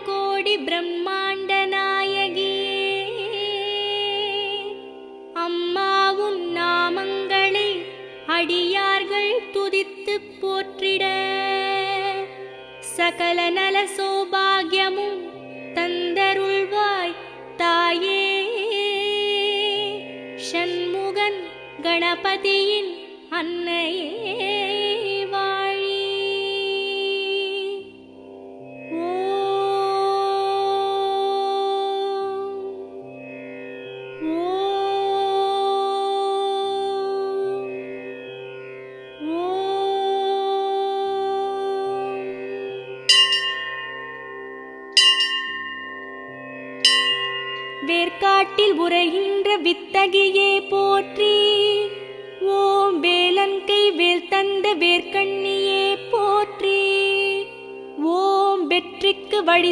கோடி பிரம்மாண்ட நாயகியே, அம்மாவும் நாமங்களை அடியார்கள் துதித்துப் போற்றிட, சகல நல சௌபாகியமும் தந்தருள்வாய் தாயே. ஷண்முகன் கணபதியின் அன்னையே வாழி. வேர்க்காட்டில் உரைகின்ற வித்தகியே போற்றி. ஓம் வேலன்கை வேல் தந்த வேர்க்கண்ணியே போற்றி. ஓம் வெற்றிக்கு வழி